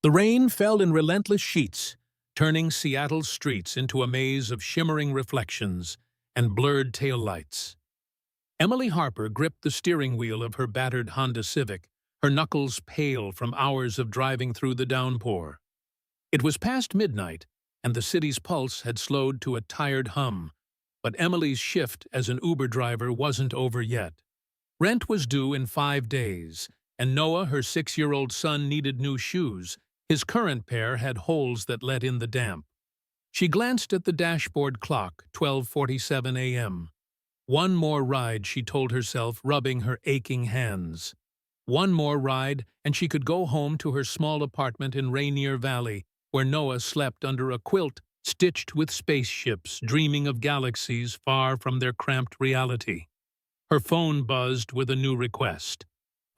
The rain fell in relentless sheets, turning Seattle's streets into a maze of shimmering reflections and blurred taillights. Emily Harper gripped the steering wheel of her battered Honda Civic, her knuckles pale from hours of driving through the downpour. It was past midnight, and the city's pulse had slowed to a tired hum, but Emily's shift as an Uber driver wasn't over yet. Rent was due in 5 days, and Noah, her 6-year-old son, needed new shoes. His current pair had holes that let in the damp. She glanced at the dashboard clock, 12:47 a.m. One more ride, she told herself, rubbing her aching hands. One more ride, and she could go home to her small apartment in Rainier Valley, where Noah slept under a quilt stitched with spaceships, dreaming of galaxies far from their cramped reality. Her phone buzzed with a new request.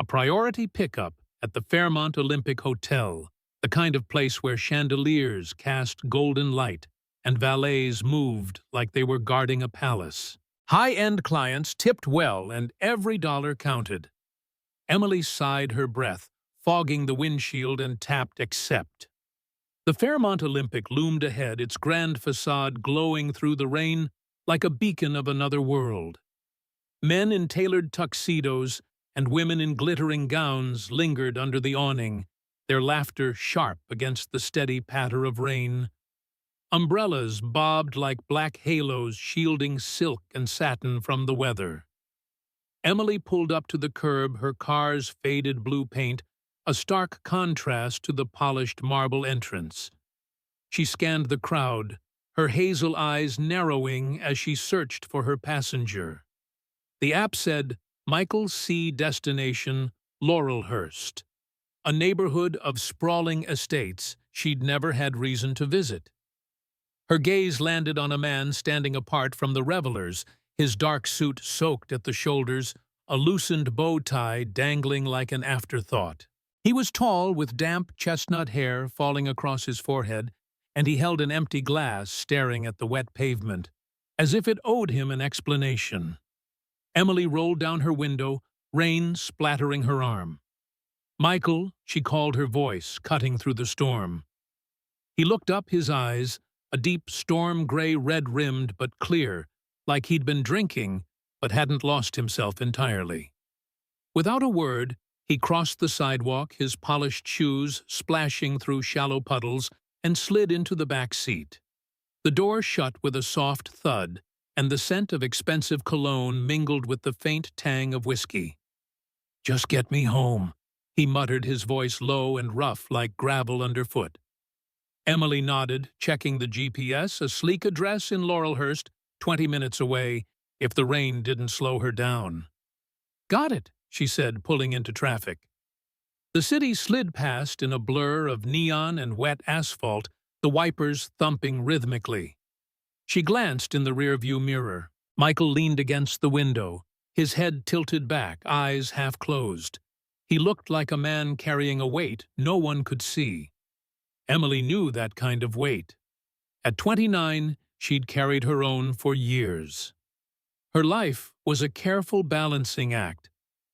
A priority pickup at the Fairmont Olympic Hotel, the kind of place where chandeliers cast golden light and valets moved like they were guarding a palace. High-end clients tipped well, and every dollar counted. Emily sighed her breath, fogging the windshield, and tapped accept. The Fairmont Olympic loomed ahead, its grand facade glowing through the rain like a beacon of another world. Men in tailored tuxedos and women in glittering gowns lingered under the awning, their laughter sharp against the steady patter of rain. Umbrellas bobbed like black halos, shielding silk and satin from the weather. Emily pulled up to the curb, her car's faded blue paint a stark contrast to the polished marble entrance. She scanned the crowd, her hazel eyes narrowing as she searched for her passenger. The app said, Michael C. Destination, Laurelhurst, a neighborhood of sprawling estates she'd never had reason to visit. Her gaze landed on a man standing apart from the revelers, his dark suit soaked at the shoulders, a loosened bow tie dangling like an afterthought. He was tall, with damp chestnut hair falling across his forehead, and he held an empty glass staring at the wet pavement, as if it owed him an explanation. Emily rolled down her window, rain splattering her arm. Michael, she called, her voice cutting through the storm. He looked up, his eyes, a deep storm-gray red-rimmed but clear, like he'd been drinking but hadn't lost himself entirely. Without a word, he crossed the sidewalk, his polished shoes splashing through shallow puddles, and slid into the back seat. The door shut with a soft thud, and the scent of expensive cologne mingled with the faint tang of whiskey. "Just get me home," he muttered, his voice low and rough like gravel underfoot. Emily nodded, checking the GPS, a sleek address in Laurelhurst, 20 minutes away, if the rain didn't slow her down. "Got it," she said, pulling into traffic. The city slid past in a blur of neon and wet asphalt, the wipers thumping rhythmically. She glanced in the rearview mirror. Michael leaned against the window, his head tilted back, eyes half closed. He looked like a man carrying a weight no one could see. Emily knew that kind of weight. At 29, she'd carried her own for years. Her life was a careful balancing act.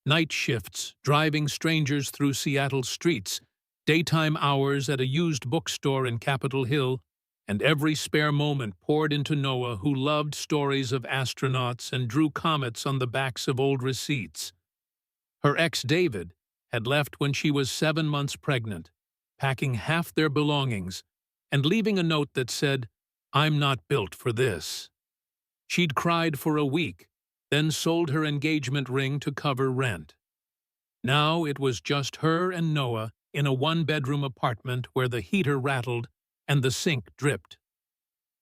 Night shifts, driving strangers through Seattle's streets, daytime hours at a used bookstore in Capitol Hill, and every spare moment poured into Noah, who loved stories of astronauts and drew comets on the backs of old receipts. Her ex, David, had left when she was 7 months pregnant, packing half their belongings and leaving a note that said, "I'm not built for this." She'd cried for a week, then sold her engagement ring to cover rent. Now it was just her and Noah in a one-bedroom apartment where the heater rattled and the sink dripped.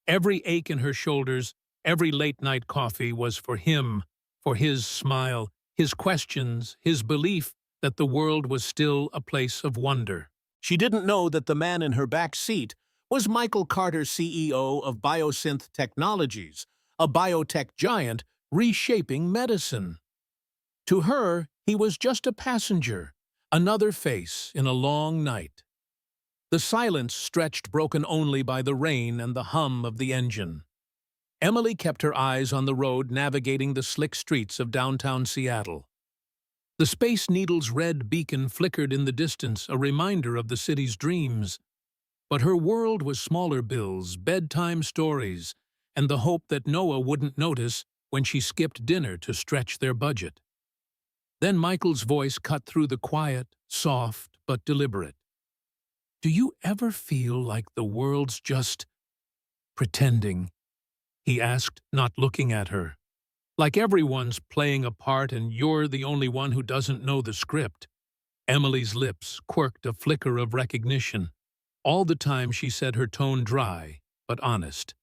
Every ache in her shoulders, every late-night coffee was for him, for his smile, his questions, his belief that the world was still a place of wonder. She didn't know that the man in her back seat was Michael Carter, CEO of Biosynth Technologies, a biotech giant reshaping medicine. To her, he was just a passenger, another face in a long night. The silence stretched, broken only by the rain and the hum of the engine. Emily kept her eyes on the road, navigating the slick streets of downtown Seattle. The Space Needle's red beacon flickered in the distance, a reminder of the city's dreams. But her world was smaller bills, bedtime stories, and the hope that Noah wouldn't notice when she skipped dinner to stretch their budget. Then Michael's voice cut through the quiet, soft, but deliberate. "Do you ever feel like the world's just pretending?" he asked, not looking at her. "Like everyone's playing a part and you're the only one who doesn't know the script." Emily's lips quirked a flicker of recognition. All the time she said, her tone dry, but honest.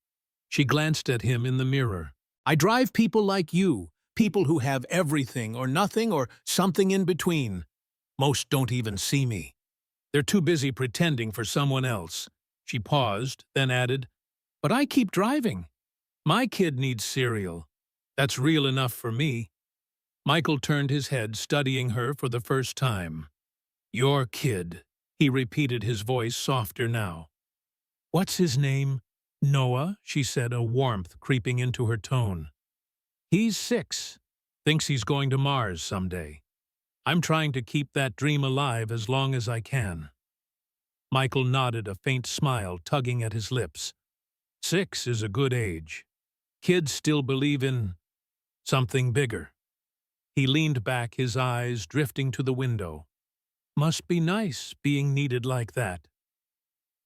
She glanced at him in the mirror. "I drive people like you, people who have everything or nothing or something in between. Most don't even see me. They're too busy pretending for someone else." She paused, then added, "But I keep driving. My kid needs cereal. That's real enough for me." Michael turned his head, studying her for the first time. "Your kid," he repeated, his voice softer now. "What's his name?" "Noah," she said, a warmth creeping into her tone. "He's 6. Thinks he's going to Mars someday. I'm trying to keep that dream alive as long as I can." Michael nodded, a faint smile tugging at his lips. 6 is a good age. Kids still believe in something bigger. He leaned back, his eyes drifting to the window. "Must be nice being needed like that."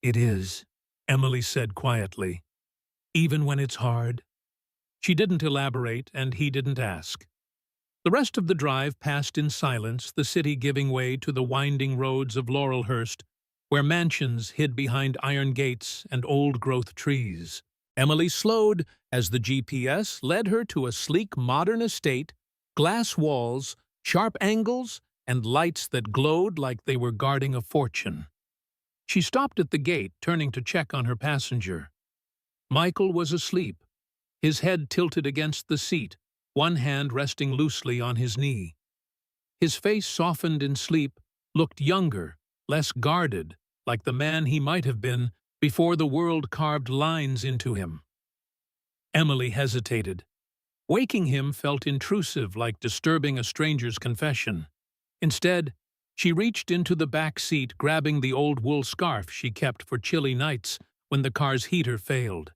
"It is," Emily said quietly. "Even when it's hard." She didn't elaborate, and he didn't ask. The rest of the drive passed in silence, the city giving way to the winding roads of Laurelhurst, where mansions hid behind iron gates and old-growth trees. Emily slowed as the GPS led her to a sleek, modern estate, glass walls, sharp angles, and lights that glowed like they were guarding a fortune. She stopped at the gate, turning to check on her passenger. Michael was asleep, his head tilted against the seat, one hand resting loosely on his knee. His face, softened in sleep, looked younger, less guarded, like the man he might have been before the world carved lines into him. Emily hesitated. Waking him felt intrusive, like disturbing a stranger's confession. Instead, she reached into the back seat, grabbing the old wool scarf she kept for chilly nights when the car's heater failed.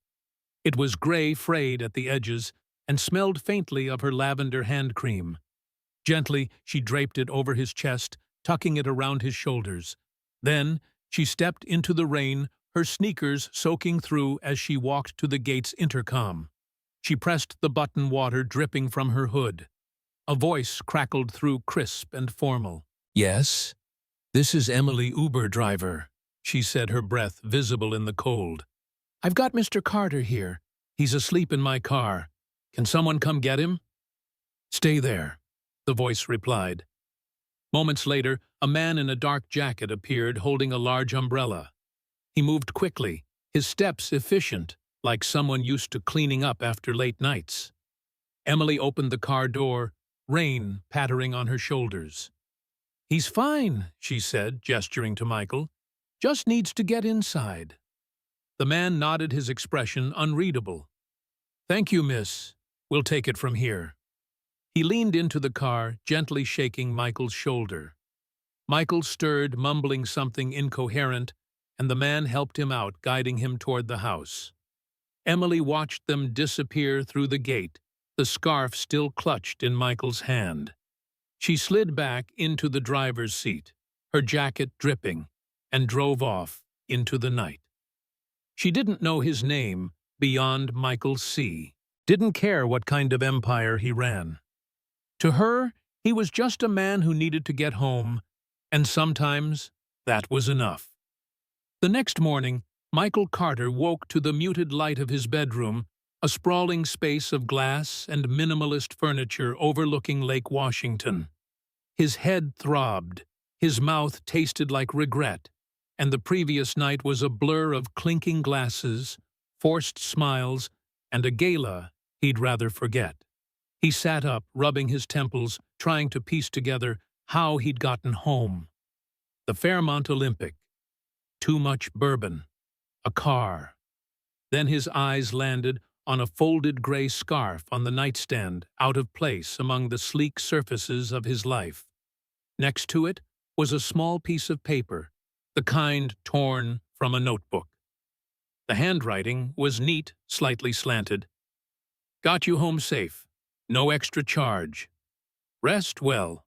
It was gray, frayed at the edges, and smelled faintly of her lavender hand cream. Gently, she draped it over his chest, tucking it around his shoulders. Then, she stepped into the rain, her sneakers soaking through as she walked to the gate's intercom. She pressed the button, water dripping from her hood. A voice crackled through, crisp and formal. "Yes? This is Emily, Uber driver," she said, her breath visible in the cold. "I've got Mr. Carter here. He's asleep in my car. Can someone come get him?" "Stay there," the voice replied. Moments later, a man in a dark jacket appeared, holding a large umbrella. He moved quickly, his steps efficient, like someone used to cleaning up after late nights. Emily opened the car door, rain pattering on her shoulders. "He's fine," she said, gesturing to Michael. "Just needs to get inside." The man nodded, his expression unreadable. "Thank you, miss. We'll take it from here." He leaned into the car, gently shaking Michael's shoulder. Michael stirred, mumbling something incoherent, and the man helped him out, guiding him toward the house. Emily watched them disappear through the gate, the scarf still clutched in Michael's hand. She slid back into the driver's seat, her jacket dripping, and drove off into the night. She didn't know his name beyond Michael's sea, didn't care what kind of empire he ran. To her, he was just a man who needed to get home, and sometimes that was enough. The next morning, Michael Carter woke to the muted light of his bedroom, a sprawling space of glass and minimalist furniture overlooking Lake Washington. His head throbbed, his mouth tasted like regret, and the previous night was a blur of clinking glasses, forced smiles, and a gala he'd rather forget. He sat up, rubbing his temples, trying to piece together how he'd gotten home. The Fairmont Olympic. Too much bourbon. A car. Then his eyes landed on a folded gray scarf on the nightstand, out of place among the sleek surfaces of his life. Next to it was a small piece of paper, the kind torn from a notebook. The handwriting was neat, slightly slanted. Got you home safe. No extra charge. Rest well.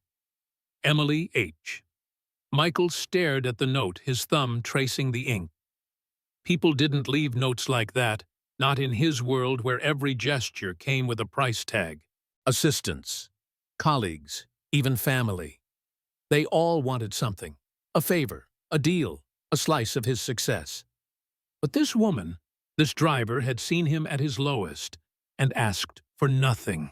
Emily H. Michael stared at the note, his thumb tracing the ink. People didn't leave notes like that, not in his world where every gesture came with a price tag. Assistants, colleagues, even family. They all wanted something, a favor, a deal, a slice of his success. But this woman, this driver, had seen him at his lowest and asked for nothing.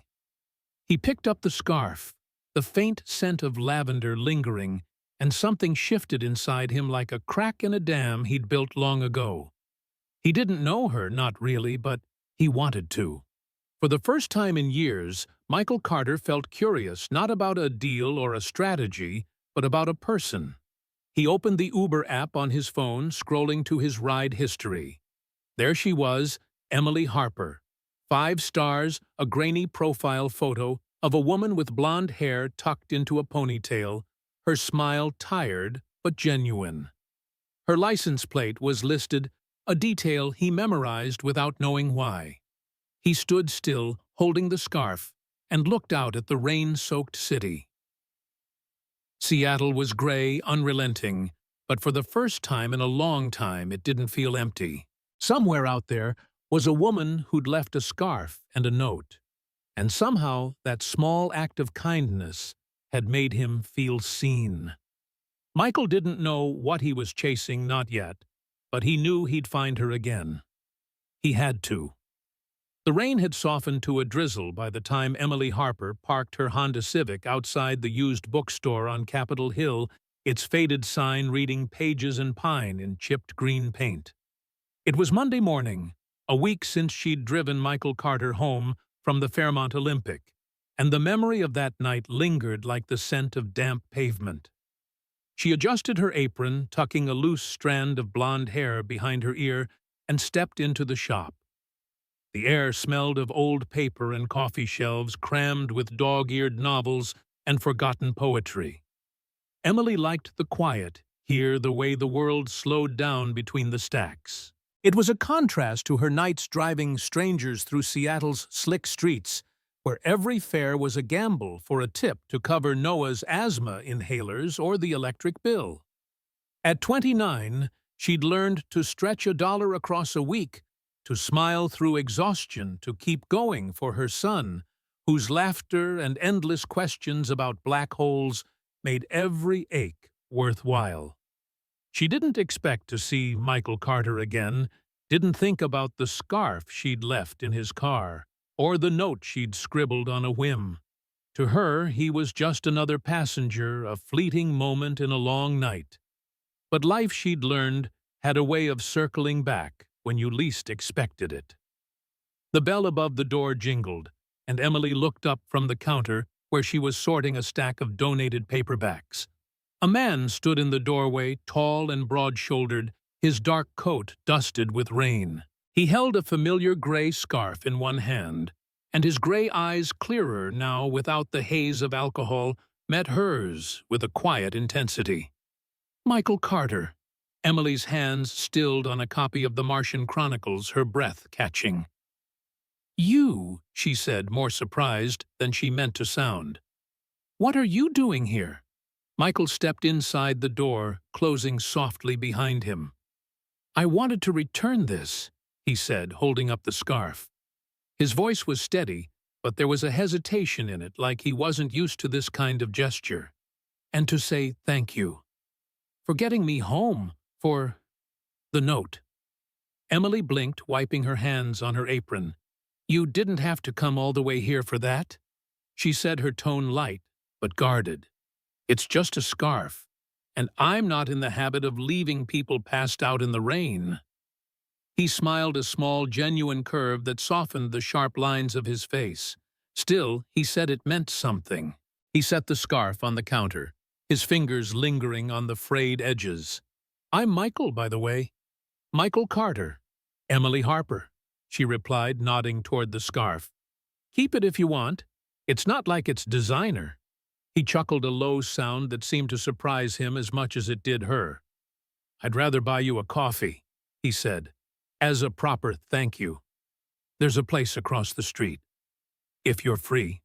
He picked up the scarf, the faint scent of lavender lingering, and something shifted inside him like a crack in a dam he'd built long ago. He didn't know her, not really, but he wanted to. For the first time in years, Michael Carter felt curious not about a deal or a strategy, but about a person. He opened the Uber app on his phone, scrolling to his ride history. There she was, Emily Harper. 5 stars, a grainy profile photo of a woman with blonde hair tucked into a ponytail, her smile tired but genuine. Her license plate was listed, a detail he memorized without knowing why. He stood still, holding the scarf, and looked out at the rain-soaked city. Seattle was gray, unrelenting, but for the first time in a long time it didn't feel empty. Somewhere out there was a woman who'd left a scarf and a note, and somehow that small act of kindness had made him feel seen. Michael didn't know what he was chasing, not yet, but he knew he'd find her again. He had to. The rain had softened to a drizzle by the time Emily Harper parked her Honda Civic outside the used bookstore on Capitol Hill, its faded sign reading Pages and Pine in chipped green paint. It was Monday morning, a week since she'd driven Michael Carter home from the Fairmont Olympic, and the memory of that night lingered like the scent of damp pavement. She adjusted her apron, tucking a loose strand of blonde hair behind her ear, and stepped into the shop. The air smelled of old paper and coffee shelves crammed with dog-eared novels and forgotten poetry. Emily liked the quiet, here the way the world slowed down between the stacks. It was a contrast to her nights driving strangers through Seattle's slick streets, where every fare was a gamble for a tip to cover Noah's asthma inhalers or the electric bill. At 29, she'd learned to stretch $1 across a week, to smile through exhaustion, to keep going for her son, whose laughter and endless questions about black holes made every ache worthwhile. She didn't expect to see Michael Carter again, didn't think about the scarf she'd left in his car, or the note she'd scribbled on a whim. To her, he was just another passenger, a fleeting moment in a long night. But life, she'd learned, had a way of circling back when you least expected it. The bell above the door jingled, and Emily looked up from the counter where she was sorting a stack of donated paperbacks. A man stood in the doorway, tall and broad-shouldered, his dark coat dusted with rain. He held a familiar gray scarf in one hand, and his gray eyes, clearer now without the haze of alcohol, met hers with a quiet intensity. Michael Carter. Emily's hands stilled on a copy of the Martian Chronicles, her breath catching. "You," she said, more surprised than she meant to sound. "What are you doing here?" Michael stepped inside the door, closing softly behind him. "I wanted to return this," he said, holding up the scarf. His voice was steady, but there was a hesitation in it, like he wasn't used to this kind of gesture. "And to say thank you. For getting me home. For the note." Emily blinked, wiping her hands on her apron. "You didn't have to come all the way here for that?" She said, her tone light, but guarded. "It's just a scarf, and I'm not in the habit of leaving people passed out in the rain." He smiled, a small, genuine curve that softened the sharp lines of his face. Still, he said it meant something. He set the scarf on the counter, his fingers lingering on the frayed edges. "I'm Michael, by the way. Michael Carter." "Emily Harper," she replied, nodding toward the scarf. "Keep it if you want. It's not like it's designer." He chuckled a low sound that seemed to surprise him as much as it did her. "I'd rather buy you a coffee," he said, "as a proper thank you. There's a place across the street, if you're free."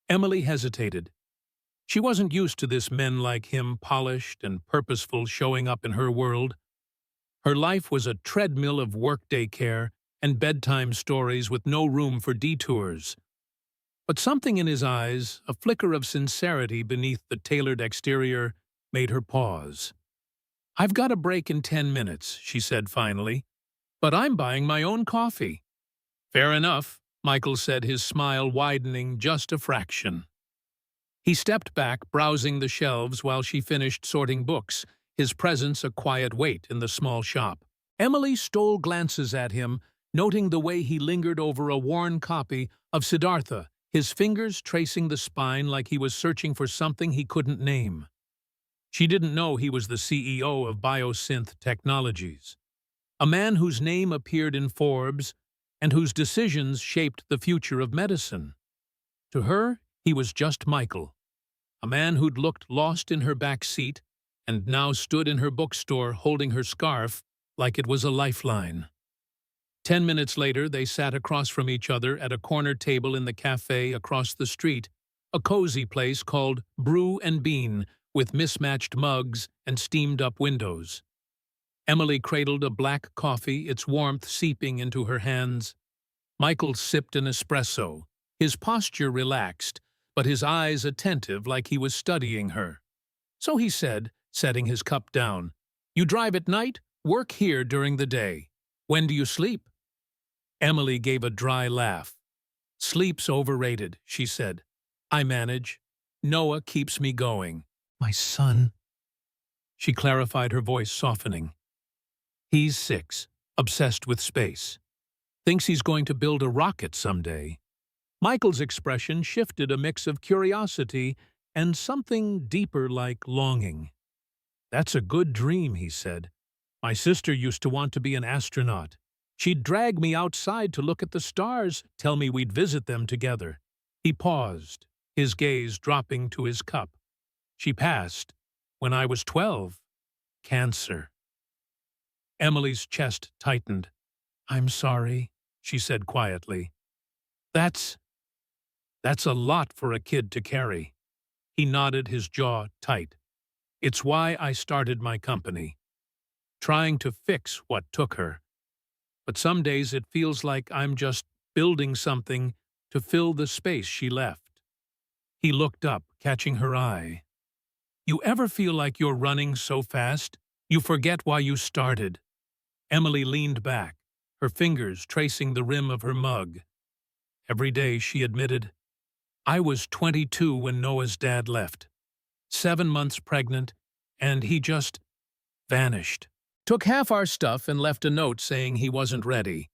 Emily hesitated. She wasn't used to this men like him, polished and purposeful, showing up in her world. Her life was a treadmill of workday care and bedtime stories with no room for detours. But something in his eyes, a flicker of sincerity beneath the tailored exterior, made her pause. "I've got a break in 10 minutes, she said finally, "but I'm buying my own coffee." "Fair enough," Michael said, his smile widening just a fraction. He stepped back, browsing the shelves while she finished sorting books, his presence a quiet weight in the small shop. Emily stole glances at him, noting the way he lingered over a worn copy of Siddhartha, his fingers tracing the spine like he was searching for something he couldn't name. She didn't know he was the CEO of Biosynth Technologies, a man whose name appeared in Forbes and whose decisions shaped the future of medicine. To her, he was just Michael, a man who'd looked lost in her back seat and now stood in her bookstore holding her scarf like it was a lifeline. 10 minutes later, they sat across from each other at a corner table in the cafe across the street, a cozy place called Brew and Bean, with mismatched mugs and steamed-up windows. Emily cradled a black coffee, its warmth seeping into her hands. Michael sipped an espresso, his posture relaxed, but his eyes attentive like he was studying her. So he said, setting his cup down, "You drive at night, work here during the day. When do you sleep?" Emily gave a dry laugh. "Sleep's overrated," she said. "I manage. Noah keeps me going." "My son," she clarified, her voice softening. "He's 6, obsessed with space. Thinks he's going to build a rocket someday." Michael's expression shifted, a mix of curiosity and something deeper like longing. "That's a good dream," he said. "My sister used to want to be an astronaut. She'd drag me outside to look at the stars, tell me we'd visit them together." He paused, his gaze dropping to his cup. "She passed when I was 12. Cancer." Emily's chest tightened. "I'm sorry," she said quietly. That's a lot for a kid to carry." He nodded, his jaw tight. "It's why I started my company. Trying to fix what took her. But some days it feels like I'm just building something to fill the space she left." He looked up, catching her eye. "You ever feel like you're running so fast, you forget why you started?" Emily leaned back, her fingers tracing the rim of her mug. "Every day," she admitted. "I was 22 when Noah's dad left. 7 months pregnant, and he just vanished. Took half our stuff and left a note saying he wasn't ready.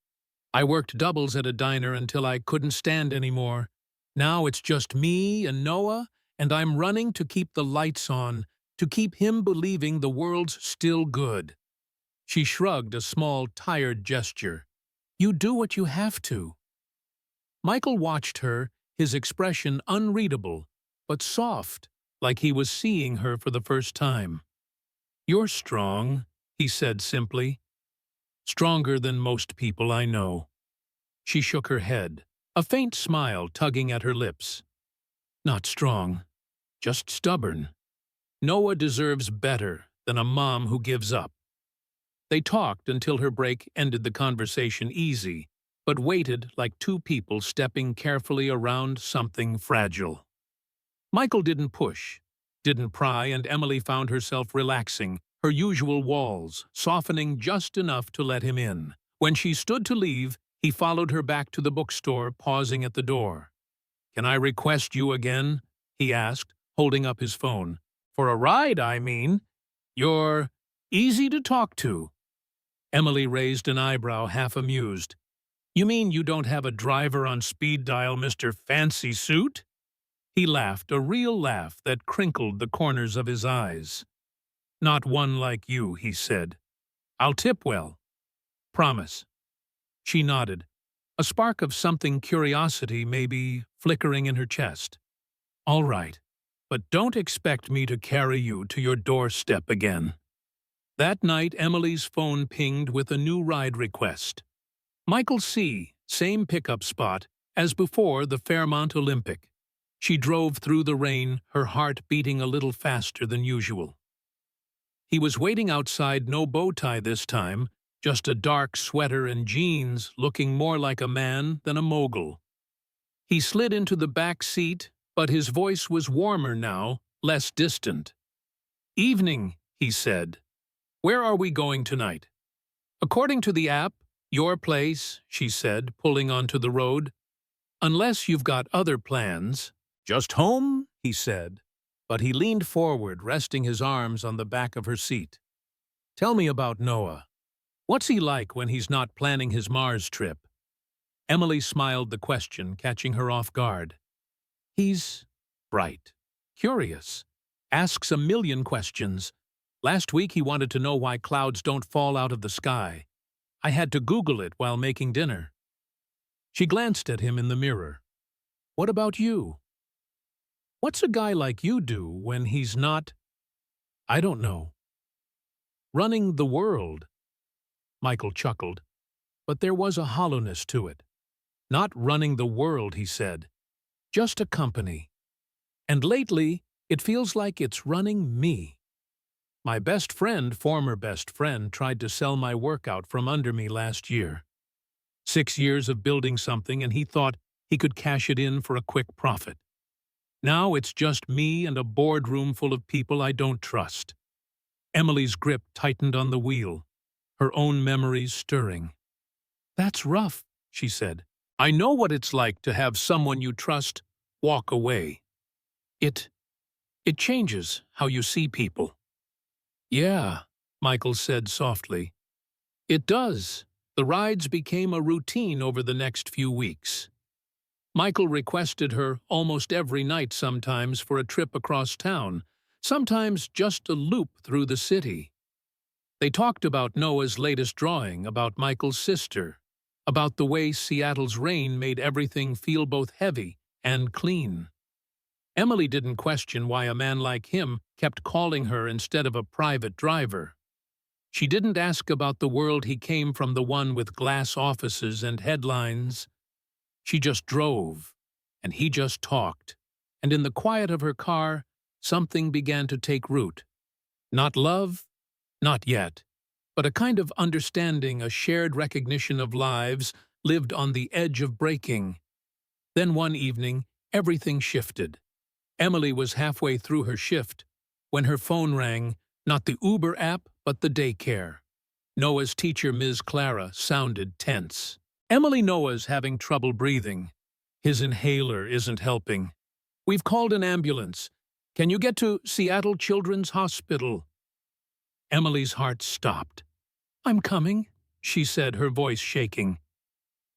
I worked doubles at a diner until I couldn't stand anymore. Now it's just me and Noah, and I'm running to keep the lights on, to keep him believing the world's still good." She shrugged, a small, tired gesture. "You do what you have to." Michael watched her, his expression unreadable, but soft, like he was seeing her for the first time. "You're strong," he said simply. "Stronger than most people I know." She shook her head, a faint smile tugging at her lips. "Not strong, just stubborn. Noah deserves better than a mom who gives up." They talked until her break ended the conversation easy, but waited like two people stepping carefully around something fragile. Michael didn't push, didn't pry, and Emily found herself relaxing, her usual walls softening just enough to let him in. When she stood to leave, he followed her back to the bookstore, pausing at the door. "Can I request you again?" he asked, holding up his phone. "For a ride, I mean. You're easy to talk to." Emily raised an eyebrow, half amused. "You mean you don't have a driver on speed dial, Mr. Fancy Suit?" He laughed, a real laugh that crinkled the corners of his eyes. "Not one like you," he said. "I'll tip well. Promise." She nodded, a spark of something curiosity maybe flickering in her chest. All right, but don't expect me to carry you to your doorstep again. That night, Emily's phone pinged with a new ride request. Michael C., same pickup spot as before the Fairmont Olympic. She drove through the rain, her heart beating a little faster than usual. He was waiting outside, no bow tie this time, just a dark sweater and jeans, looking more like a man than a mogul. He slid into the back seat, but his voice was warmer now, less distant. "Evening," he said. "Where are we going tonight?" "According to the app, your place," she said, pulling onto the road. "Unless you've got other plans." "Just home," he said, but he leaned forward, resting his arms on the back of her seat. "Tell me about Noah. What's he like when he's not planning his Mars trip?" Emily smiled the question, catching her off guard. "He's bright, curious, asks a million questions. Last week he wanted to know why clouds don't fall out of the sky. I had to Google it while making dinner." She glanced at him in the mirror. "What about you? What's a guy like you do when he's not, I don't know, running the world?" Michael chuckled, but there was a hollowness to it. "Not running the world," he said. "Just a company. And lately, it feels like it's running me. My former best friend, tried to sell my work out from under me last year. 6 years of building something, and he thought he could cash it in for a quick profit. Now it's just me and a boardroom full of people I don't trust." Emily's grip tightened on the wheel, her own memories stirring. "That's rough," she said. "I know what it's like to have someone you trust walk away. It changes how you see people." "Yeah," Michael said softly. "It does." The rides became a routine over the next few weeks. Michael requested her almost every night, sometimes for a trip across town, sometimes just a loop through the city. They talked about Noah's latest drawing, about Michael's sister, about the way Seattle's rain made everything feel both heavy and clean. Emily didn't question why a man like him kept calling her instead of a private driver. She didn't ask about the world he came from, the one with glass offices and headlines. She just drove, and he just talked, and in the quiet of her car, something began to take root. Not love, not yet, but a kind of understanding, a shared recognition of lives lived on the edge of breaking. Then one evening, everything shifted. Emily was halfway through her shift when her phone rang, not the Uber app, but the daycare. Noah's teacher, Ms. Clara, sounded tense. "Emily, Noah's having trouble breathing. His inhaler isn't helping. We've called an ambulance. Can you get to Seattle Children's Hospital?" Emily's heart stopped. "I'm coming," she said, her voice shaking.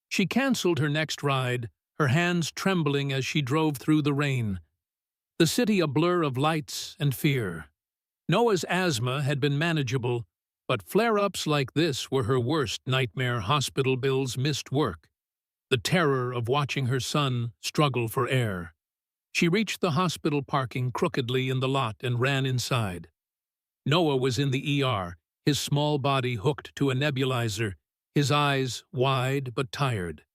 She canceled her next ride, her hands trembling as she drove through the rain. The city a blur of lights and fear. Noah's asthma had been manageable, but flare-ups like this were her worst nightmare. Hospital bills, missed work, the terror of watching her son struggle for air. She reached the hospital parking crookedly in the lot and ran inside. Noah was in the ER, his small body hooked to a nebulizer, his eyes wide but tired.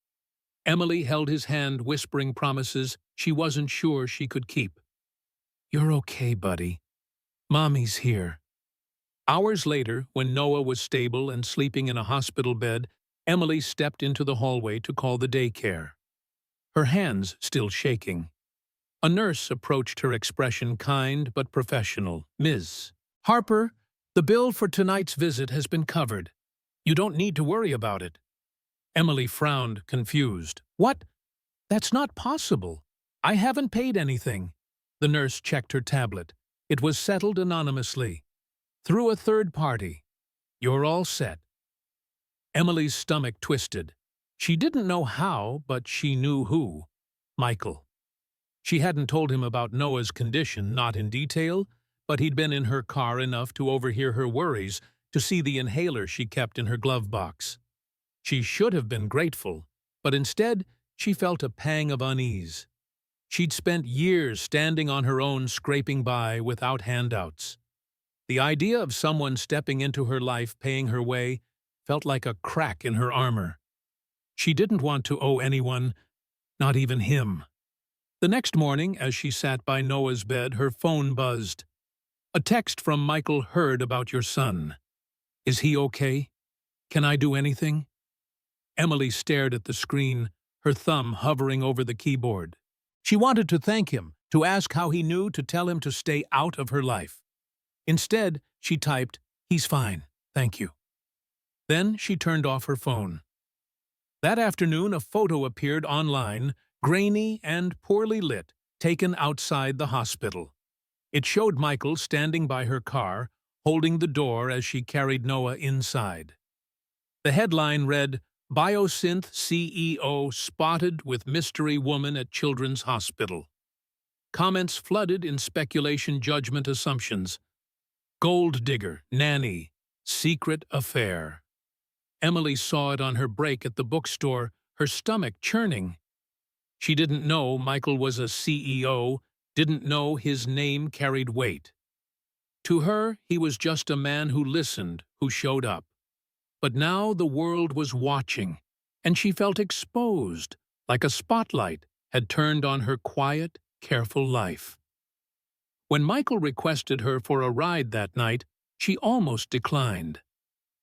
Emily held his hand, whispering promises she wasn't sure she could keep. "You're okay, buddy. Mommy's here." Hours later, when Noah was stable and sleeping in a hospital bed, Emily stepped into the hallway to call the daycare, her hands still shaking. A nurse approached her, expression kind but professional. "Ms. Harper, the bill for tonight's visit has been covered. You don't need to worry about it." Emily frowned, confused. "What? That's not possible. I haven't paid anything." The nurse checked her tablet. It was settled anonymously, through a third party. "You're all set." Emily's stomach twisted. She didn't know how, but she knew who. Michael. She hadn't told him about Noah's condition, not in detail, but he'd been in her car enough to overhear her worries, to see the inhaler she kept in her glove box. She should have been grateful, but instead she felt a pang of unease. She'd spent years standing on her own, scraping by without handouts. The idea of someone stepping into her life, paying her way, felt like a crack in her armor. She didn't want to owe anyone, not even him. The next morning, as she sat by Noah's bed, her phone buzzed. A text from Michael. Heard about your son. Is he okay? Can I do anything? Emily stared at the screen, her thumb hovering over the keyboard. She wanted to thank him, to ask how he knew, to tell him to stay out of her life. Instead, she typed, "He's fine, thank you." Then she turned off her phone. That afternoon, a photo appeared online, grainy and poorly lit, taken outside the hospital. It showed Michael standing by her car, holding the door as she carried Noah inside. The headline read, "Biosynth CEO spotted with mystery woman at Children's Hospital." Comments flooded in speculation, judgment, assumptions. Gold digger, nanny, secret affair. Emily saw it on her break at the bookstore, her stomach churning. She didn't know Michael was a CEO, didn't know his name carried weight. To her, he was just a man who listened, who showed up. But now the world was watching, and she felt exposed, like a spotlight had turned on her quiet, careful life. When Michael requested her for a ride that night, she almost declined.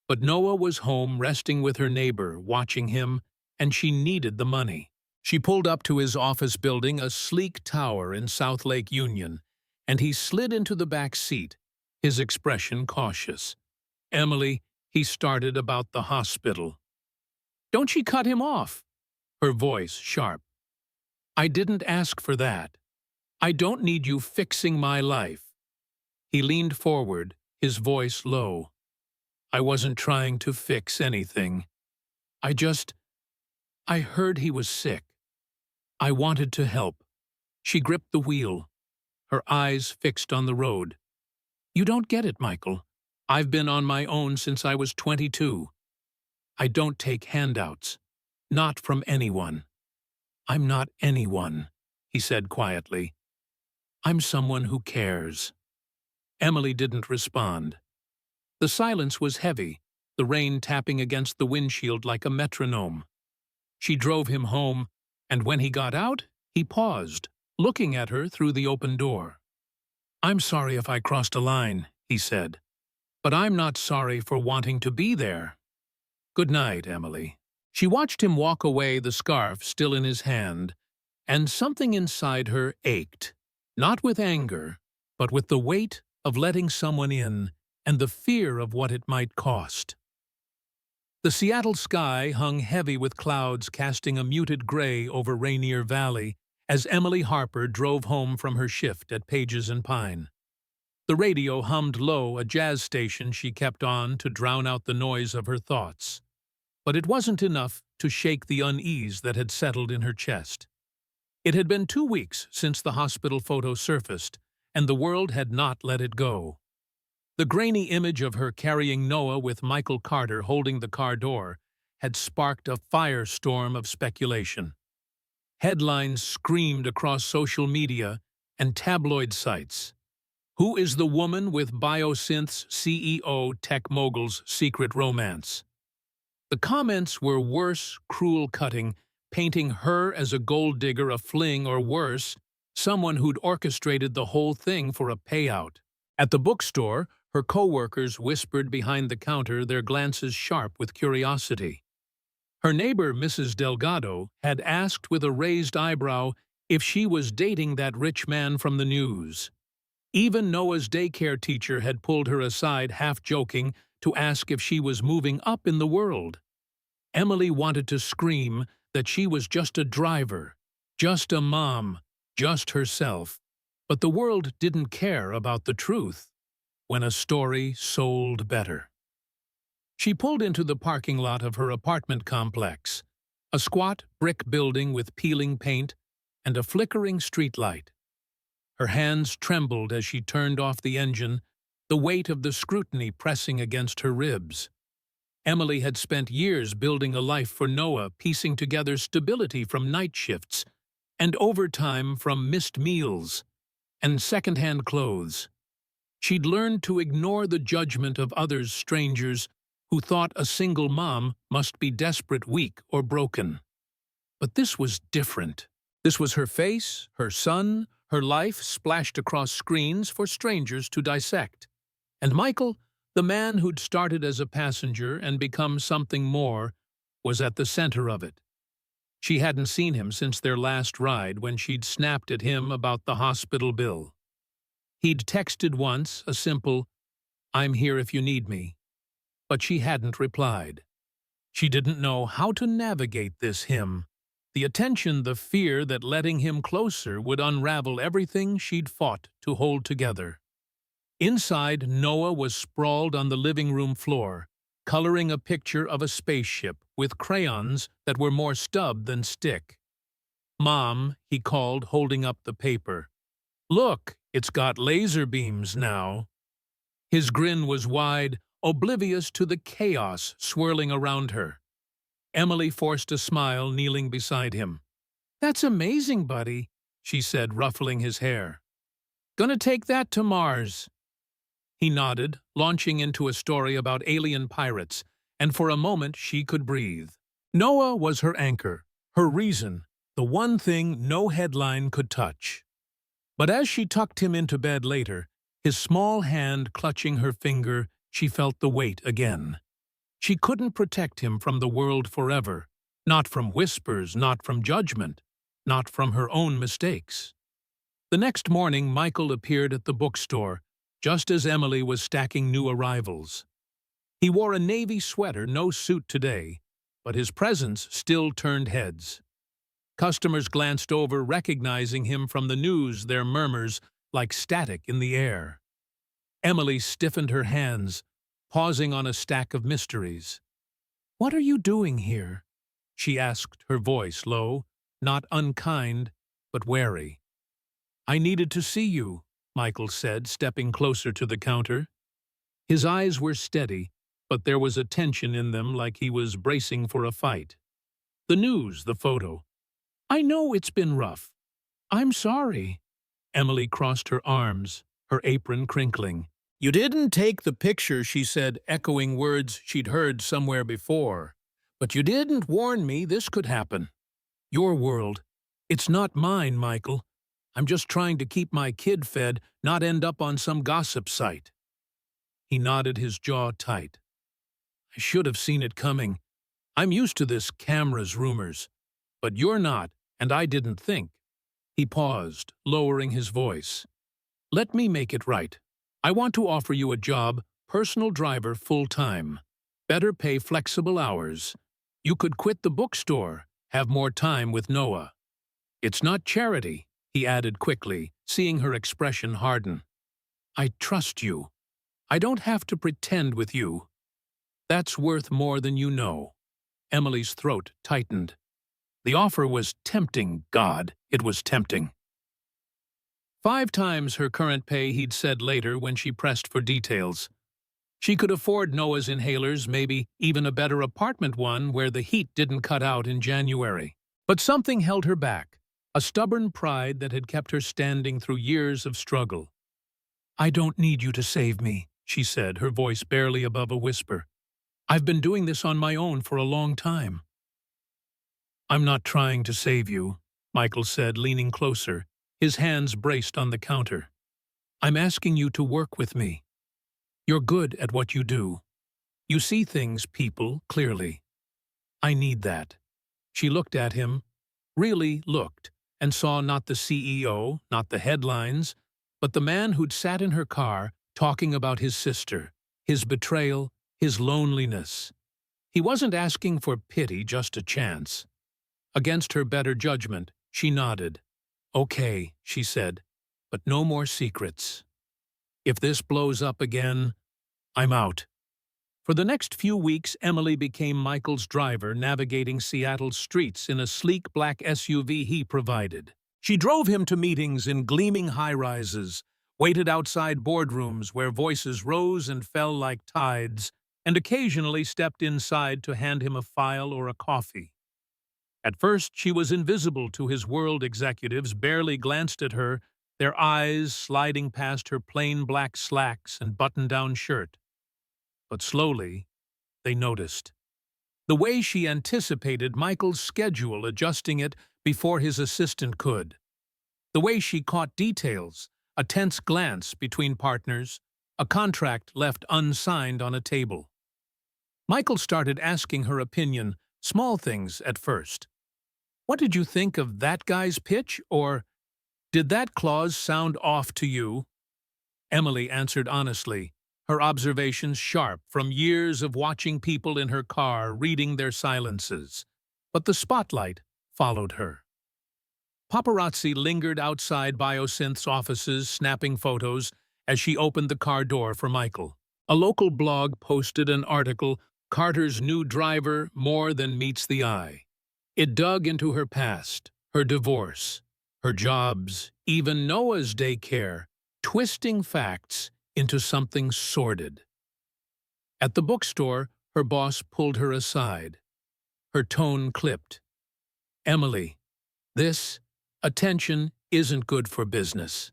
But Noah was home, resting with her neighbor, watching him, and she needed the money. She pulled up to his office building, a sleek tower in South Lake Union, and he slid into the back seat, his expression cautious. "Emily," he started, "about the hospital." "Don't she cut him off?" Her voice sharp. "I didn't ask for that. I don't need you fixing my life." He leaned forward, his voice low. "I wasn't trying to fix anything. I heard he was sick. I wanted to help." She gripped the wheel, her eyes fixed on the road. "You don't get it, Michael. I've been on my own since I was 22. I don't take handouts. Not from anyone." "I'm not anyone," he said quietly. "I'm someone who cares." Emily didn't respond. The silence was heavy, the rain tapping against the windshield like a metronome. She drove him home, and when he got out, he paused, looking at her through the open door. "I'm sorry if I crossed a line," he said. "But I'm not sorry for wanting to be there. Good night, Emily." She watched him walk away, the scarf still in his hand, and something inside her ached, not with anger, but with the weight of letting someone in and the fear of what it might cost. The Seattle sky hung heavy with clouds, casting a muted gray over Rainier Valley as Emily Harper drove home from her shift at Pages and Pine. The radio hummed low, a jazz station she kept on to drown out the noise of her thoughts. But it wasn't enough to shake the unease that had settled in her chest. It had been 2 weeks since the hospital photo surfaced, and the world had not let it go. The grainy image of her carrying Noah with Michael Carter holding the car door had sparked a firestorm of speculation. Headlines screamed across social media and tabloid sites. "Who is the woman with Biosynth's CEO tech mogul's secret romance?" The comments were worse, cruel cutting, painting her as a gold digger, a fling, or worse, someone who'd orchestrated the whole thing for a payout. At the bookstore, her co-workers whispered behind the counter, their glances sharp with curiosity. Her neighbor, Mrs. Delgado, had asked with a raised eyebrow if she was dating that rich man from the news. Even Noah's daycare teacher had pulled her aside, half joking, to ask if she was moving up in the world. Emily wanted to scream that she was just a driver, just a mom, just herself. But the world didn't care about the truth when a story sold better. She pulled into the parking lot of her apartment complex, a squat brick building with peeling paint and a flickering streetlight. Her hands trembled as she turned off the engine, the weight of the scrutiny pressing against her ribs. Emily had spent years building a life for Noah, piecing together stability from night shifts and overtime from missed meals and second-hand clothes. She'd learned to ignore the judgment of others, strangers, who thought a single mom must be desperate, weak, or broken. But this was different. This was her face, her son, her life splashed across screens for strangers to dissect. And Michael, the man who'd started as a passenger and become something more, was at the center of it. She hadn't seen him since their last ride, when she'd snapped at him about the hospital bill. He'd texted once, a simple, "I'm here if you need me," but she hadn't replied. She didn't know how to navigate this him. The attention, the fear that letting him closer would unravel everything she'd fought to hold together. Inside, Noah was sprawled on the living room floor, coloring a picture of a spaceship with crayons that were more stub than stick. "Mom," he called, holding up the paper. "Look, it's got laser beams now." His grin was wide, oblivious to the chaos swirling around her. Emily forced a smile, kneeling beside him. "That's amazing, buddy," she said, ruffling his hair. "Gonna take that to Mars." He nodded, launching into a story about alien pirates, and for a moment she could breathe. Noah was her anchor, her reason, the one thing no headline could touch. But as she tucked him into bed later, his small hand clutching her finger, she felt the weight again. She couldn't protect him from the world forever, not from whispers, not from judgment, not from her own mistakes. The next morning, Michael appeared at the bookstore, just as Emily was stacking new arrivals. He wore a navy sweater, no suit today, but his presence still turned heads. Customers glanced over, recognizing him from the news, their murmurs like static in the air. Emily stiffened her hands, pausing on a stack of mysteries. "What are you doing here?" she asked, her voice low, not unkind, but wary. "I needed to see you," Michael said, stepping closer to the counter. His eyes were steady, but there was a tension in them, like he was bracing for a fight. "The news, the photo. I know it's been rough. I'm sorry." Emily crossed her arms, her apron crinkling. "You didn't take the picture," she said, echoing words she'd heard somewhere before. "But you didn't warn me this could happen. Your world. It's not mine, Michael. I'm just trying to keep my kid fed, not end up on some gossip site." He nodded, his jaw tight. "I should have seen it coming. I'm used to this cameras, rumors. But you're not, and I didn't think." He paused, lowering his voice. "Let me make it right. I want to offer you a job, personal driver full-time. Better pay, flexible hours. You could quit the bookstore, have more time with Noah. It's not charity," he added quickly, seeing her expression harden. "I trust you. I don't have to pretend with you. That's worth more than you know." Emily's throat tightened. The offer was tempting. God, it was tempting. 5 times her current pay, he'd said later when she pressed for details. She could afford Noah's inhalers, maybe even a better apartment one where the heat didn't cut out in January. But something held her back, a stubborn pride that had kept her standing through years of struggle. "I don't need you to save me," she said, her voice barely above a whisper. "I've been doing this on my own for a long time." "I'm not trying to save you," Michael said, leaning closer, his hands braced on the counter. "I'm asking you to work with me. You're good at what you do. You see things, people, clearly. I need that." She looked at him, really looked, and saw not the CEO, not the headlines, but the man who'd sat in her car talking about his sister, his betrayal, his loneliness. He wasn't asking for pity, just a chance. Against her better judgment, she nodded. "Okay," she said, "but no more secrets. If this blows up again, I'm out." For the next few weeks, Emily became Michael's driver, navigating Seattle's streets in a sleek black SUV he provided. She drove him to meetings in gleaming high-rises, waited outside boardrooms where voices rose and fell like tides, and occasionally stepped inside to hand him a file or a coffee. At first, she was invisible to his world executives, barely glanced at her, their eyes sliding past her plain black slacks and button-down shirt. But slowly, they noticed. The way she anticipated Michael's schedule, adjusting it before his assistant could. The way she caught details, a tense glance between partners, a contract left unsigned on a table. Michael started asking her opinion, small things at first. What did you think of that guy's pitch? Or, did that clause sound off to you? Emily answered honestly, her observations sharp from years of watching people in her car reading their silences. But the spotlight followed her. Paparazzi lingered outside Biosynth's offices, snapping photos as she opened the car door for Michael. A local blog posted an article, "Carter's New Driver More Than Meets the Eye." It dug into her past, her divorce, her jobs, even Noah's daycare, twisting facts into something sordid. At the bookstore, her boss pulled her aside. Her tone clipped. "Emily, this attention isn't good for business.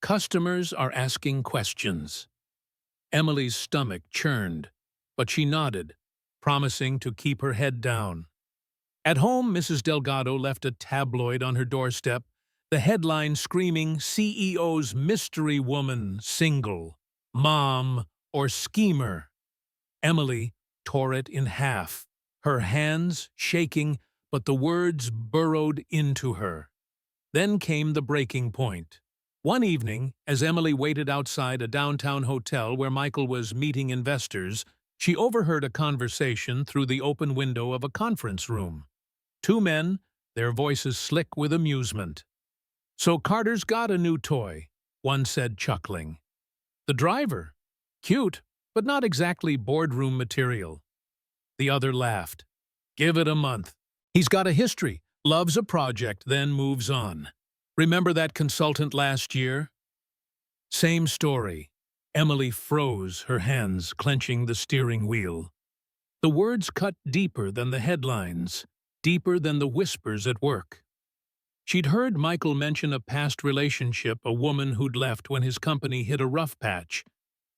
Customers are asking questions." Emily's stomach churned, but she nodded, promising to keep her head down. At home, Mrs. Delgado left a tabloid on her doorstep, the headline screaming, "CEO's mystery woman, single, mom, or schemer." Emily tore it in half, her hands shaking, but the words burrowed into her. Then came the breaking point. One evening, as Emily waited outside a downtown hotel where Michael was meeting investors, she overheard a conversation through the open window of a conference room. Two men, their voices slick with amusement. "So Carter's got a new toy," one said, chuckling. "The driver. Cute, but not exactly boardroom material." The other laughed. "Give it a month. He's got a history, loves a project, then moves on. Remember that consultant last year?" Same story. Emily froze, her hands clenching the steering wheel. The words cut deeper than the headlines, deeper than the whispers at work. She'd heard Michael mention a past relationship, a woman who'd left when his company hit a rough patch,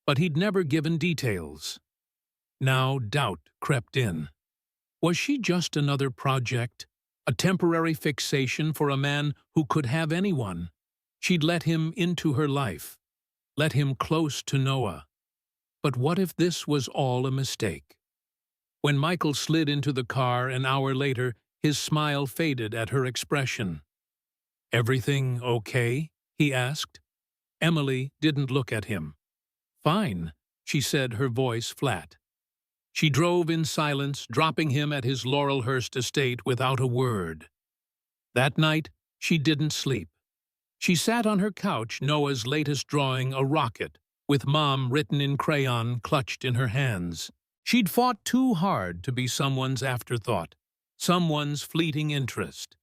but he'd never given details. Now doubt crept in. Was she just another project, a temporary fixation for a man who could have anyone? She'd let him into her life, let him close to Noah. But what if this was all a mistake? When Michael slid into the car an hour later, his smile faded at her expression. "Everything okay?" he asked. Emily didn't look at him. "Fine," she said, her voice flat. She drove in silence, dropping him at his Laurelhurst estate without a word. That night, she didn't sleep. She sat on her couch, Noah's latest drawing, a rocket, with Mom written in crayon clutched in her hands. She'd fought too hard to be someone's afterthought, someone's fleeting interest.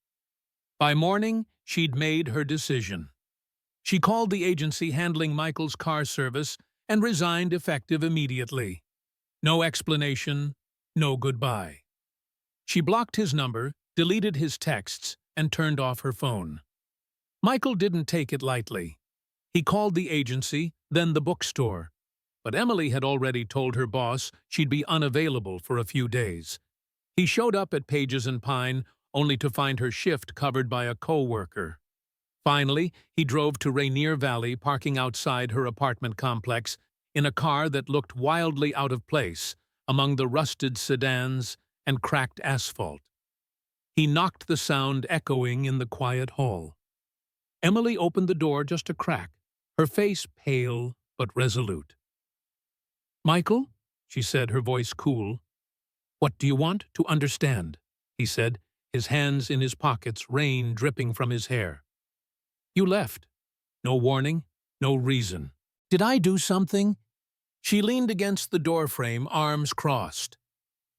By morning, she'd made her decision. She called the agency handling Michael's car service and resigned effective immediately. No explanation, no goodbye. She blocked his number, deleted his texts, and turned off her phone. Michael didn't take it lightly. He called the agency, then the bookstore. But Emily had already told her boss she'd be unavailable for a few days. He showed up at Pages and Pine, only to find her shift covered by a co-worker. Finally, he drove to Rainier Valley, parking outside her apartment complex in a car that looked wildly out of place among the rusted sedans and cracked asphalt. He knocked, the sound echoing in the quiet hall. Emily opened the door just a crack, her face pale but resolute. "Michael," she said, her voice cool. "What do you want to understand?" he said, his hands in his pockets, rain dripping from his hair. "You left. No warning, no reason. Did I do something?" She leaned against the doorframe, arms crossed.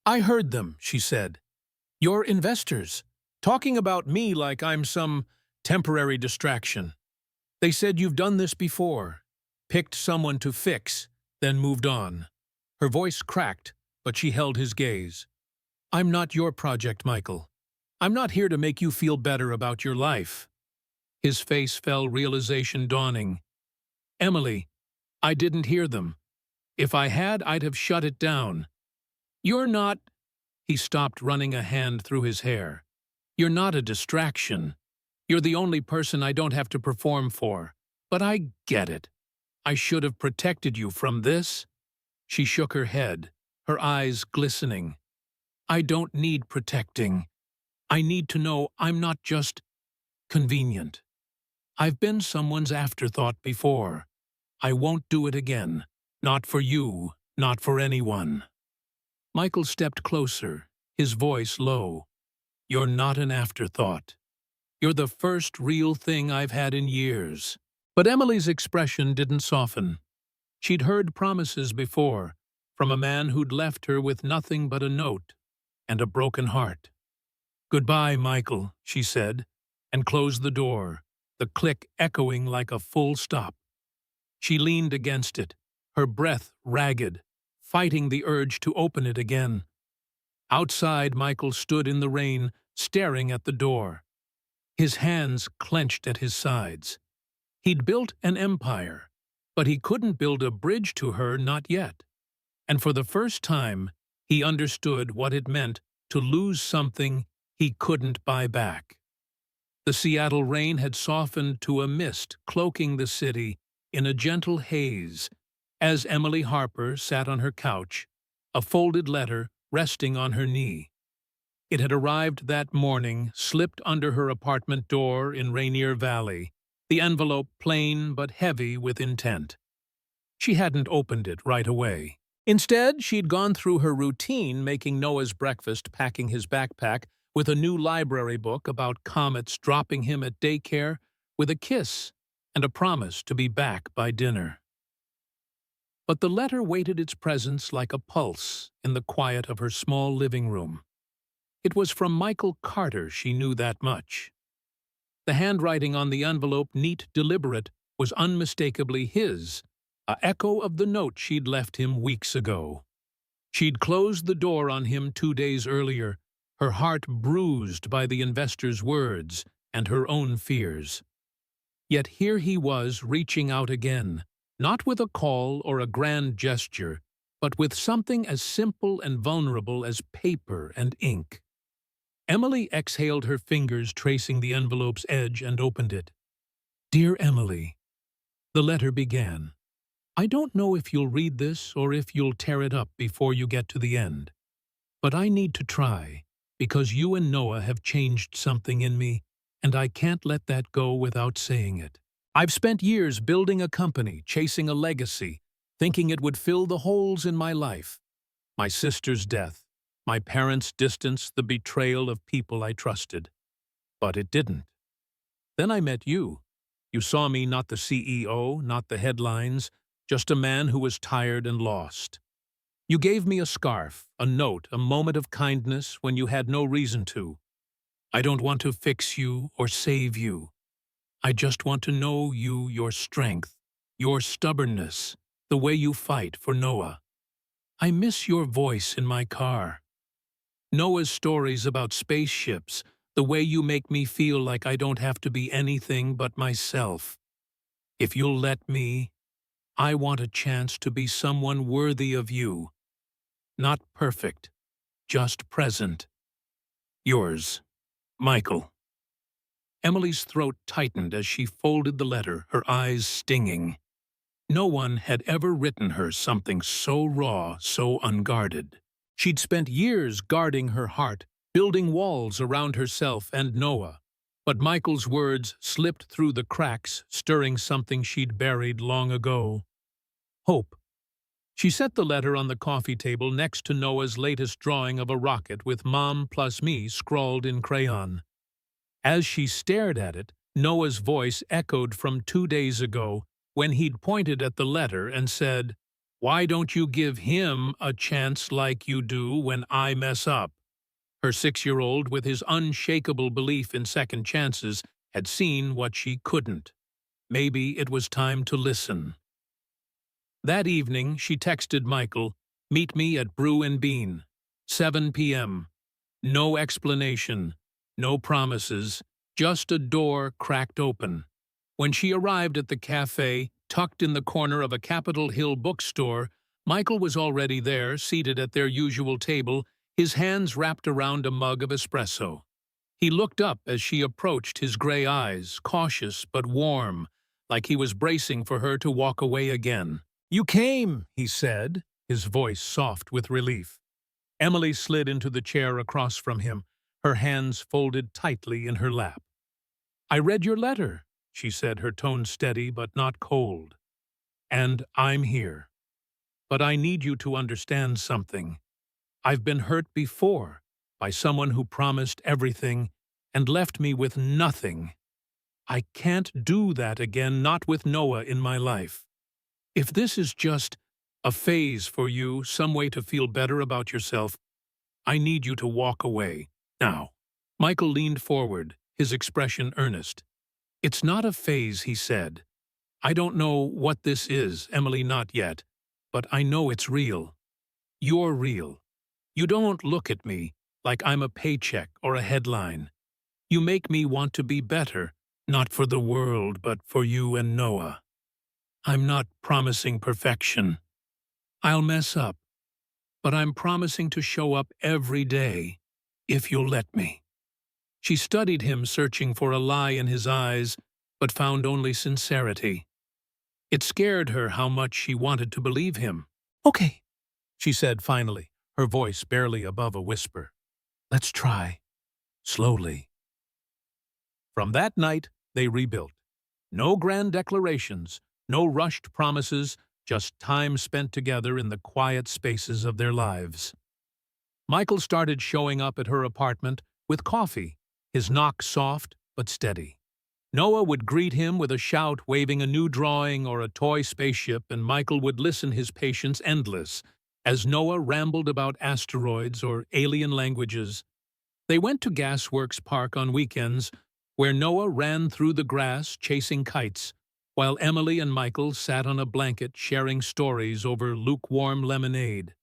"I heard them," she said. "Your investors, talking about me like I'm some temporary distraction. They said you've done this before, picked someone to fix, then moved on." Her voice cracked, but she held his gaze. "I'm not your project, Michael. I'm not here to make you feel better about your life. His face fell, realization dawning. Emily, I didn't hear them. If I had, I'd have shut it down. You're not— He stopped, running a hand through his hair. You're not a distraction. You're the only person I don't have to perform for. But I get it. I should have protected you from this. She shook her head, her eyes glistening. I don't need protecting. I need to know I'm not just convenient. I've been someone's afterthought before. I won't do it again. Not for you, not for anyone. Michael stepped closer, his voice low. You're not an afterthought. You're the first real thing I've had in years. But Emily's expression didn't soften. She'd heard promises before, from a man who'd left her with nothing but a note and a broken heart. Goodbye, Michael, she said, and closed the door, the click echoing like a full stop. She leaned against it, her breath ragged, fighting the urge to open it again. Outside, Michael stood in the rain, staring at the door. His hands clenched at his sides. He'd built an empire, but he couldn't build a bridge to her, not yet. And for the first time, he understood what it meant to lose something he couldn't buy back. The Seattle rain had softened to a mist, cloaking the city in a gentle haze, as Emily Harper sat on her couch, a folded letter resting on her knee. It had arrived that morning, slipped under her apartment door in Rainier Valley, the envelope plain but heavy with intent. She hadn't opened it right away. Instead, she'd gone through her routine, making Noah's breakfast, packing his backpack, with a new library book about comets, dropping him at daycare, with a kiss and a promise to be back by dinner. But the letter waited its presence like a pulse in the quiet of her small living room. It was from Michael Carter, she knew that much. The handwriting on the envelope, neat, deliberate, was unmistakably his, an echo of the note she'd left him weeks ago. She'd closed the door on him 2 days earlier, her heart bruised by the investor's words and her own fears. Yet here he was, reaching out again, not with a call or a grand gesture, but with something as simple and vulnerable as paper and ink. Emily exhaled, her fingers tracing the envelope's edge, and opened it. Dear Emily, the letter began. I don't know if you'll read this or if you'll tear it up before you get to the end. But I need to try, because you and Noah have changed something in me, and I can't let that go without saying it. I've spent years building a company, chasing a legacy, thinking it would fill the holes in my life. My sister's death, my parents' distance, the betrayal of people I trusted. But it didn't. Then I met you. You saw me not the CEO, not the headlines, just a man who was tired and lost. You gave me a scarf, a note, a moment of kindness when you had no reason to. I don't want to fix you or save you. I just want to know you, your strength, your stubbornness, the way you fight for Noah. I miss your voice in my car. Noah's stories about spaceships, the way you make me feel like I don't have to be anything but myself. If you'll let me, I want a chance to be someone worthy of you. Not perfect, just present. Yours, Michael. Emily's throat tightened as she folded the letter, her eyes stinging. No one had ever written her something so raw, so unguarded. She'd spent years guarding her heart, building walls around herself and Noah. But Michael's words slipped through the cracks, stirring something she'd buried long ago. Hope. She set the letter on the coffee table next to Noah's latest drawing of a rocket with Mom plus me scrawled in crayon. As she stared at it, Noah's voice echoed from 2 days ago when he'd pointed at the letter and said, "Why don't you give him a chance like you do when I mess up?" Her 6-year-old, with his unshakable belief in second chances, had seen what she couldn't. Maybe it was time to listen. That evening, she texted Michael, "Meet me at Brew and Bean, 7 p.m. No explanation, No promises, just a door cracked open. When she arrived at the cafe, tucked in the corner of a Capitol Hill bookstore, Michael was already there, seated at their usual table, his hands wrapped around a mug of espresso. He looked up as she approached, his gray eyes, cautious but warm, like he was bracing for her to walk away again. "You came," he said, his voice soft with relief. Emily slid into the chair across from him, her hands folded tightly in her lap. "I read your letter," she said, her tone steady but not cold. "And I'm here. But I need you to understand something. I've been hurt before by someone who promised everything and left me with nothing. I can't do that again, not with Noah in my life. If this is just a phase for you, some way to feel better about yourself, I need you to walk away, now." Michael leaned forward, his expression earnest. "It's not a phase," he said. "I don't know what this is, Emily, not yet, but I know it's real. You're real. You don't look at me like I'm a paycheck or a headline. You make me want to be better, not for the world, but for you and Noah. I'm not promising perfection. I'll mess up, but I'm promising to show up every day, if you'll let me." She studied him, searching for a lie in his eyes, but found only sincerity. It scared her how much she wanted to believe him. "Okay," she said finally, her voice barely above a whisper. "Let's try. Slowly." From that night, they rebuilt. No grand declarations, no rushed promises, just time spent together in the quiet spaces of their lives. Michael started showing up at her apartment with coffee, his knock soft but steady. Noah would greet him with a shout, waving a new drawing or a toy spaceship, and Michael would listen, his patience endless, as Noah rambled about asteroids or alien languages. They went to Gasworks Park on weekends, where Noah ran through the grass chasing kites, while Emily and Michael sat on a blanket sharing stories over lukewarm lemonade.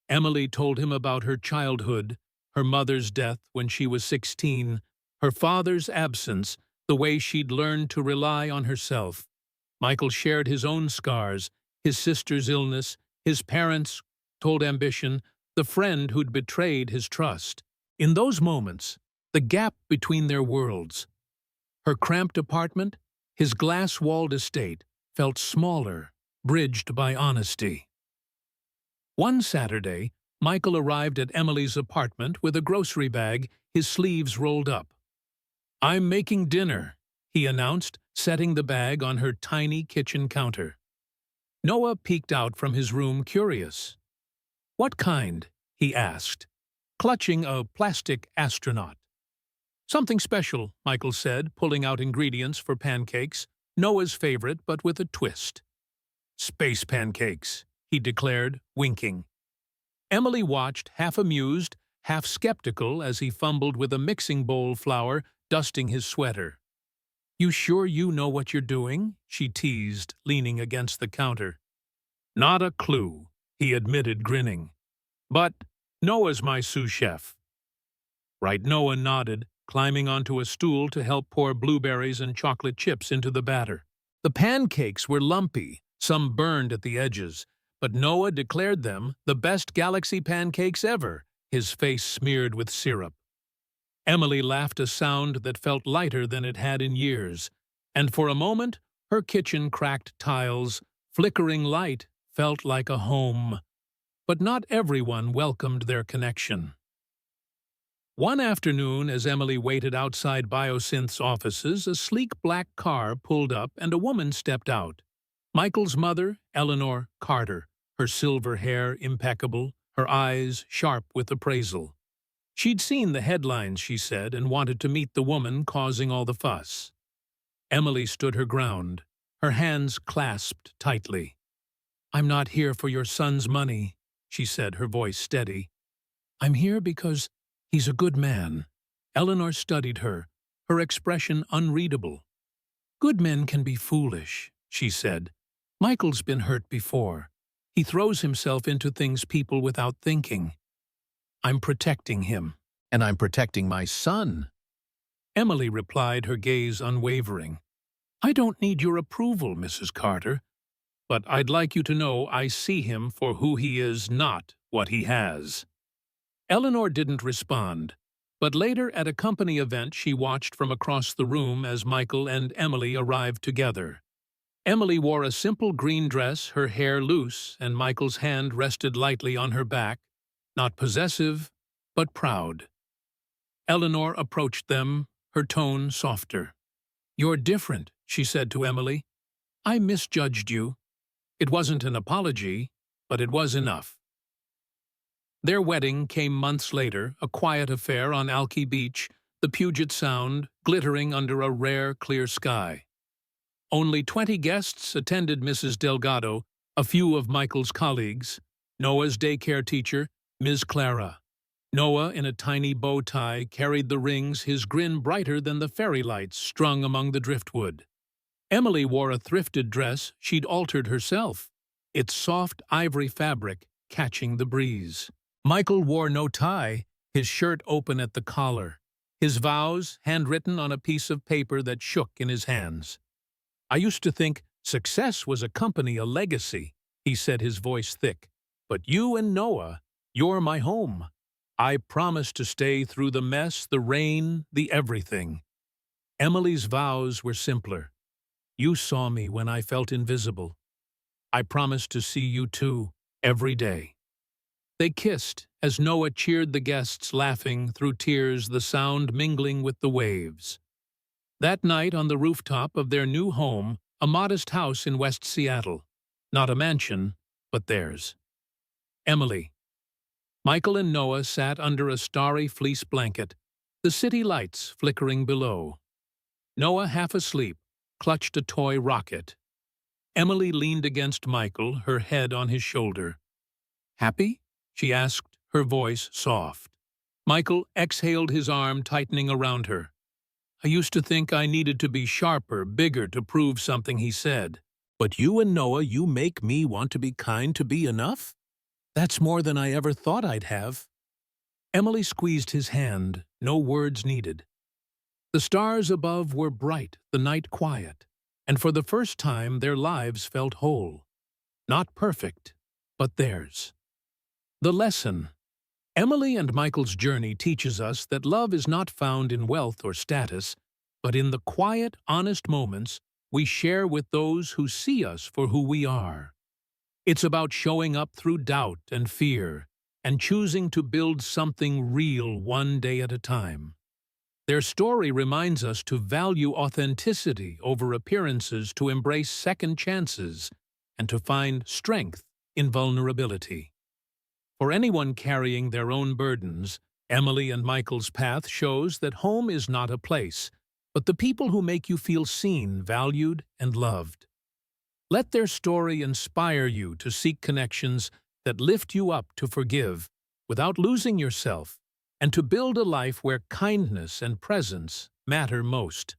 Emily told him about her childhood, her mother's death when she was 16, her father's absence, the way she'd learned to rely on herself. Michael shared his own scars, his sister's illness, his parents' cold ambition, the friend who'd betrayed his trust. In those moments, the gap between their worlds, her cramped apartment, his glass-walled estate, felt smaller, bridged by honesty. One Saturday, Michael arrived at Emily's apartment with a grocery bag, his sleeves rolled up. "I'm making dinner," he announced, setting the bag on her tiny kitchen counter. Noah peeked out from his room, curious. "What kind?" he asked, clutching a plastic astronaut. "Something special," Michael said, pulling out ingredients for pancakes, Noah's favorite but with a twist. "Space pancakes," he declared, winking. Emily watched, half amused, half skeptical, as he fumbled with a mixing bowl flour, dusting his sweater. "You sure you know what you're doing?" she teased, leaning against the counter. "Not a clue," he admitted, grinning. "But Noah's my sous chef." Right, Noah nodded, climbing onto a stool to help pour blueberries and chocolate chips into the batter. The pancakes were lumpy, some burned at the edges, but Noah declared them the best galaxy pancakes ever, his face smeared with syrup. Emily laughed, a sound that felt lighter than it had in years, and for a moment her kitchen cracked tiles, flickering light, felt like a home. But not everyone welcomed their connection. One afternoon, as Emily waited outside Biosynth's offices, a sleek black car pulled up and a woman stepped out. Michael's mother, Eleanor Carter, her silver hair impeccable, her eyes sharp with appraisal. She'd seen the headlines, she said, and wanted to meet the woman causing all the fuss. Emily stood her ground, her hands clasped tightly. "I'm not here for your son's money," she said, her voice steady. "I'm here because he's a good man." Eleanor studied her, her expression unreadable. "Good men can be foolish," she said. "Michael's been hurt before. He throws himself into things people without thinking. I'm protecting him, and I'm protecting my son," Emily replied, her gaze unwavering. "I don't need your approval, Mrs. Carter, but I'd like you to know I see him for who he is, not what he has." Eleanor didn't respond, but later at a company event she watched from across the room as Michael and Emily arrived together. Emily wore a simple green dress, her hair loose, and Michael's hand rested lightly on her back, not possessive, but proud. Eleanor approached them, her tone softer. "You're different," she said to Emily. "I misjudged you." It wasn't an apology, but it was enough. Their wedding came months later, a quiet affair on Alki Beach, the Puget Sound, glittering under a rare, clear sky. Only 20 guests attended Mrs. Delgado, a few of Michael's colleagues, Noah's daycare teacher, Ms. Clara. Noah, in a tiny bow tie, carried the rings, his grin brighter than the fairy lights strung among the driftwood. Emily wore a thrifted dress she'd altered herself, its soft ivory fabric catching the breeze. Michael wore no tie, his shirt open at the collar, his vows handwritten on a piece of paper that shook in his hands. "I used to think success was a company, a legacy," he said, his voice thick. "But you and Noah, you're my home. I promise to stay through the mess, the rain, the everything." Emily's vows were simpler. "You saw me when I felt invisible. I promise to see you too, every day." They kissed as Noah cheered the guests, laughing through tears, the sound mingling with the waves. That night on the rooftop of their new home, a modest house in West Seattle. Not a mansion, but theirs. Emily. Michael and Noah sat under a starry fleece blanket, the city lights flickering below. Noah, half asleep, clutched a toy rocket. Emily leaned against Michael, her head on his shoulder. "Happy?" she asked, her voice soft. Michael exhaled, his arm tightening around her. "I used to think I needed to be sharper, bigger to prove something," he said. "But you and Noah, you make me want to be kind to be enough? That's more than I ever thought I'd have." Emily squeezed his hand, no words needed. The stars above were bright, the night quiet, and for the first time their lives felt whole. Not perfect, but theirs. The lesson. Emily and Michael's journey teaches us that love is not found in wealth or status, but in the quiet, honest moments we share with those who see us for who we are. It's about showing up through doubt and fear, and choosing to build something real one day at a time. Their story reminds us to value authenticity over appearances, to embrace second chances, and to find strength in vulnerability. For anyone carrying their own burdens, Emily and Michael's path shows that home is not a place, but the people who make you feel seen, valued, and loved. Let their story inspire you to seek connections that lift you up, to forgive without losing yourself, and to build a life where kindness and presence matter most.